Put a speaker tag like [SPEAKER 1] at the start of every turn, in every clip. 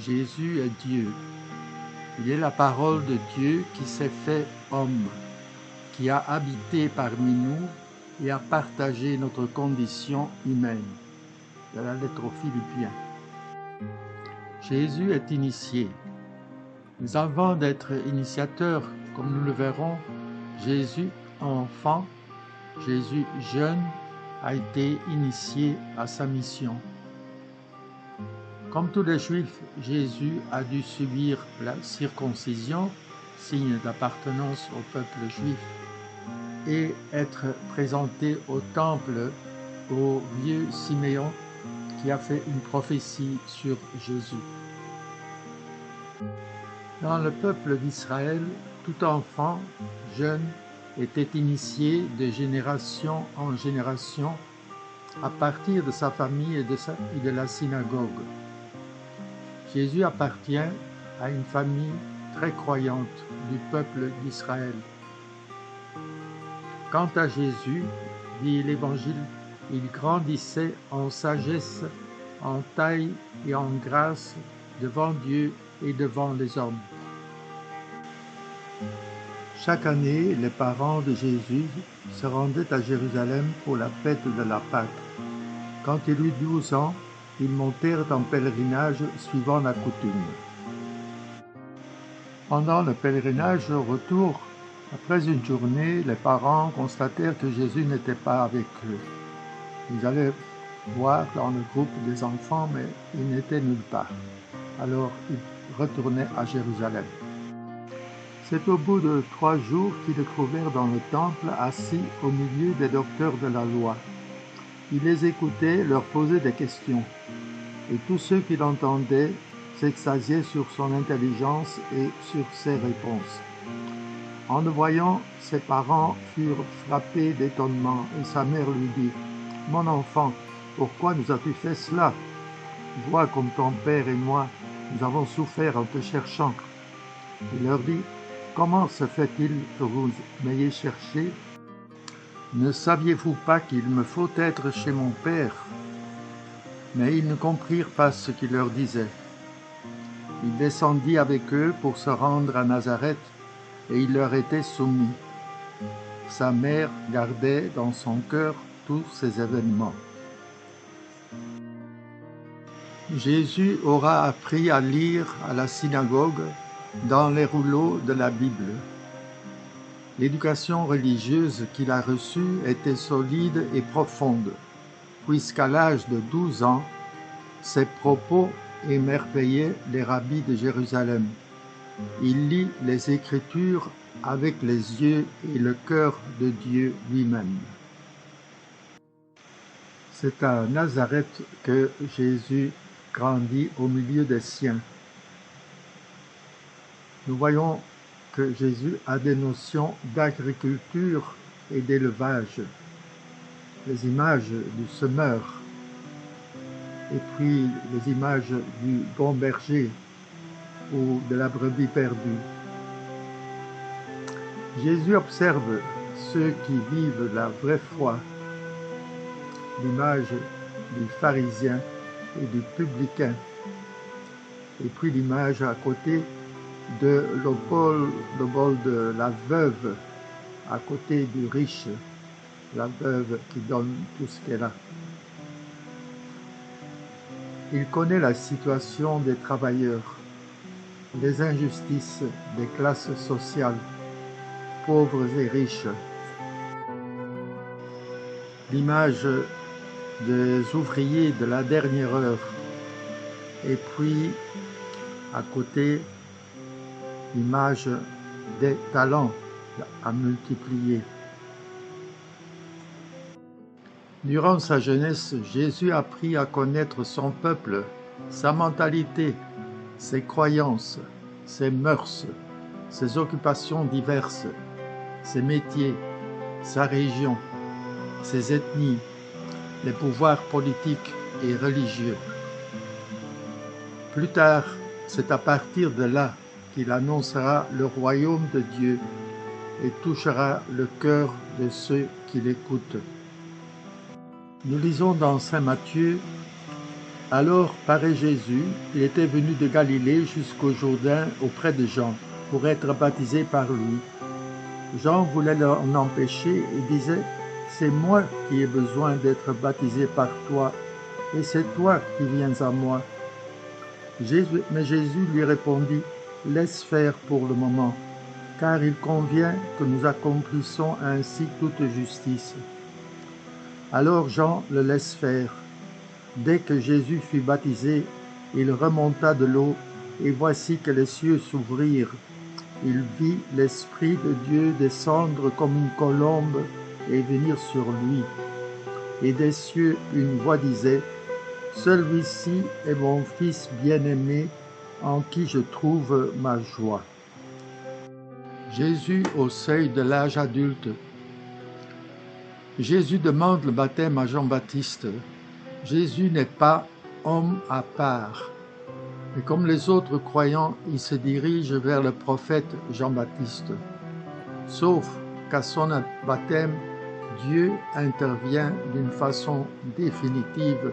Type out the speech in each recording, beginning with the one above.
[SPEAKER 1] Jésus est Dieu. Il est la parole de Dieu qui s'est fait homme, qui a habité parmi nous et a partagé notre condition humaine. De la lettre aux Philippiens. Jésus est initié. Mais avant d'être initiateur, comme nous le verrons, Jésus enfant, Jésus jeune, a été initié à sa mission. Comme tous les Juifs, Jésus a dû subir la circoncision, signe d'appartenance au peuple juif, et être présenté au temple au vieux Siméon qui a fait une prophétie sur Jésus. Dans le peuple d'Israël, tout enfant, jeune, était initié de génération en génération à partir de sa famille et de la synagogue. Jésus appartient à une famille très croyante du peuple d'Israël. Quant à Jésus, dit l'Évangile, il grandissait en sagesse, en taille et en grâce devant Dieu et devant les hommes. Chaque année, les parents de Jésus se rendaient à Jérusalem pour la fête de la Pâque. Quand il eut 12 ans, ils montèrent en pèlerinage suivant la coutume. Pendant le pèlerinage au retour, après une journée, les parents constatèrent que Jésus n'était pas avec eux. Ils allaient voir dans le groupe des enfants, mais il n'était nulle part. Alors ils retournaient à Jérusalem. C'est au bout de 3 jours qu'ils le trouvèrent dans le temple, assis au milieu des docteurs de la loi. Il les écoutait, leur posait des questions, et tous ceux qui l'entendaient s'extasiaient sur son intelligence et sur ses réponses. En le voyant, ses parents furent frappés d'étonnement, et sa mère lui dit : « Mon enfant, pourquoi nous as-tu fait cela ? Vois comme ton père et moi, nous avons souffert en te cherchant. » Il leur dit : « Comment se fait-il que vous m'ayez cherché ? Ne saviez-vous pas qu'il me faut être chez mon père ? » Mais ils ne comprirent pas ce qu'il leur disait. Il descendit avec eux pour se rendre à Nazareth, et il leur était soumis. Sa mère gardait dans son cœur tous ces événements. Jésus aura appris à lire à la synagogue dans les rouleaux de la Bible. L'éducation religieuse qu'il a reçue était solide et profonde, puisqu'à l'âge de 12 ans, ses propos émerveillaient les rabbis de Jérusalem. Il lit les Écritures avec les yeux et le cœur de Dieu lui-même. C'est à Nazareth que Jésus grandit au milieu des siens. Nous voyons que Jésus a des notions d'agriculture et d'élevage, les images du semeur, et puis les images du bon berger ou de la brebis perdue. Jésus observe ceux qui vivent la vraie foi, l'image du pharisien et du publicain, et puis l'image à côté de le bol de la veuve, à côté du riche, la veuve qui donne tout ce qu'elle a. Il connaît la situation des travailleurs, les injustices des classes sociales, pauvres et riches. L'image des ouvriers de la dernière heure, et puis à côté l'image des talents à multiplier. Durant sa jeunesse, Jésus a appris à connaître son peuple, sa mentalité, ses croyances, ses mœurs, ses occupations diverses, ses métiers, sa région, ses ethnies, les pouvoirs politiques et religieux. Plus tard, c'est à partir de là qu'il annoncera le royaume de Dieu et touchera le cœur de ceux qui l'écoutent. Nous lisons dans Saint Matthieu Alors paraît Jésus, il était venu de Galilée jusqu'au Jourdain auprès de Jean, pour être baptisé par lui. Jean voulait l'en empêcher et disait, « C'est moi qui ai besoin d'être baptisé par toi, et c'est toi qui viens à moi. » Mais Jésus lui répondit, « Laisse faire pour le moment, car il convient que nous accomplissions ainsi toute justice. » Alors Jean le laisse faire. Dès que Jésus fut baptisé, il remonta de l'eau, et voici que les cieux s'ouvrirent. Il vit l'Esprit de Dieu descendre comme une colombe et venir sur lui. Et des cieux une voix disait, « Celui-ci est mon Fils bien-aimé, en qui je trouve ma joie. » Jésus au seuil de l'âge adulte. Jésus demande le baptême à Jean-Baptiste. Jésus n'est pas homme à part. Mais comme les autres croyants, il se dirige vers le prophète Jean-Baptiste. Sauf qu'à son baptême, Dieu intervient d'une façon définitive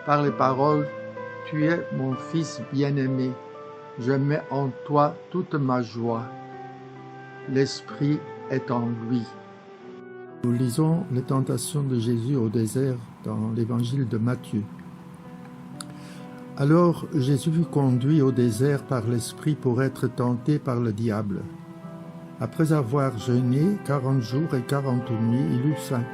[SPEAKER 1] par les paroles « Tu es mon Fils bien-aimé, je mets en toi toute ma joie. L'Esprit est en lui. » Nous lisons les tentations de Jésus au désert dans l'évangile de Matthieu. Alors Jésus fut conduit au désert par l'Esprit pour être tenté par le diable. Après avoir jeûné 40 jours et 40 nuits, il eut faim.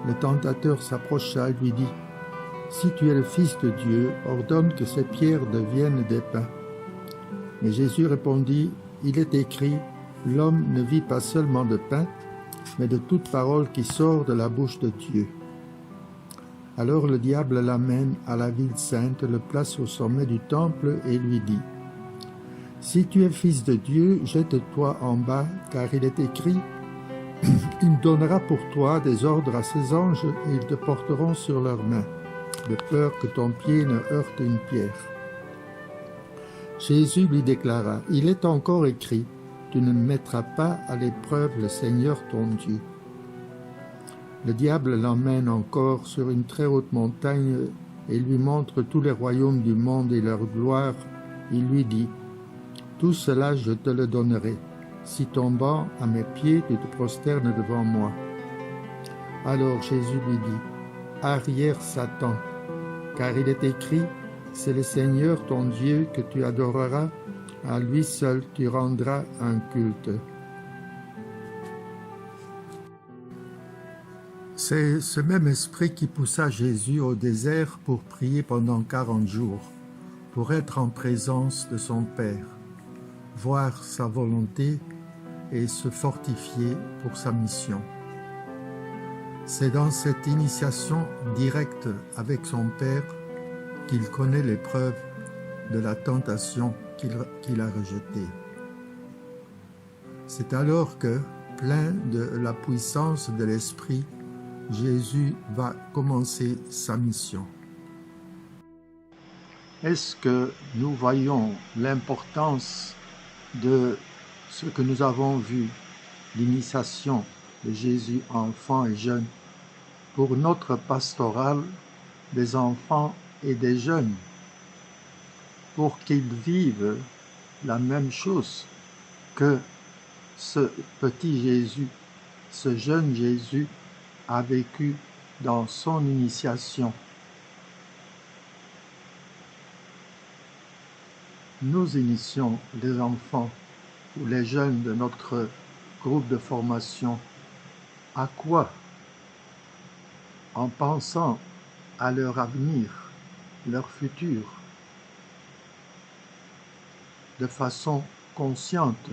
[SPEAKER 1] Le tentateur s'approcha et lui dit, « Si tu es le Fils de Dieu, ordonne que ces pierres deviennent des pains. » Mais Jésus répondit, « Il est écrit, l'homme ne vit pas seulement de pain, mais de toute parole qui sort de la bouche de Dieu. » Alors le diable l'amène à la ville sainte, le place au sommet du temple et lui dit, « Si tu es fils de Dieu, jette-toi en bas, car il est écrit, « Il donnera pour toi des ordres à ses anges et ils te porteront sur leurs mains, de peur que ton pied ne heurte une pierre. » Jésus lui déclara, « Il est encore écrit, tu ne mettras pas à l'épreuve le Seigneur ton Dieu. » Le diable l'emmène encore sur une très haute montagne et lui montre tous les royaumes du monde et leur gloire. Il lui dit, « Tout cela je te le donnerai, si tombant à mes pieds tu te prosternes devant moi. » Alors Jésus lui dit, « Arrière Satan, car il est écrit, c'est le Seigneur ton Dieu que tu adoreras, à lui seul tu rendras un culte. » C'est ce même esprit qui poussa Jésus au désert pour prier pendant 40 jours, pour être en présence de son Père, voir sa volonté et se fortifier pour sa mission. C'est dans cette initiation directe avec son Père qu'il connaît l'épreuve de la tentation qu'il a rejetée. C'est alors que, plein de la puissance de l'Esprit, Jésus va commencer sa mission. Est-ce que nous voyons l'importance de ce que nous avons vu, l'initiation de Jésus enfant et jeune, pour notre pastorale des enfants et des jeunes, pour qu'ils vivent la même chose que ce petit Jésus, ce jeune Jésus a vécu dans son initiation. Nous initions les enfants ou les jeunes de notre groupe de formation. À quoi? En pensant à leur avenir, leur futur, de façon consciente.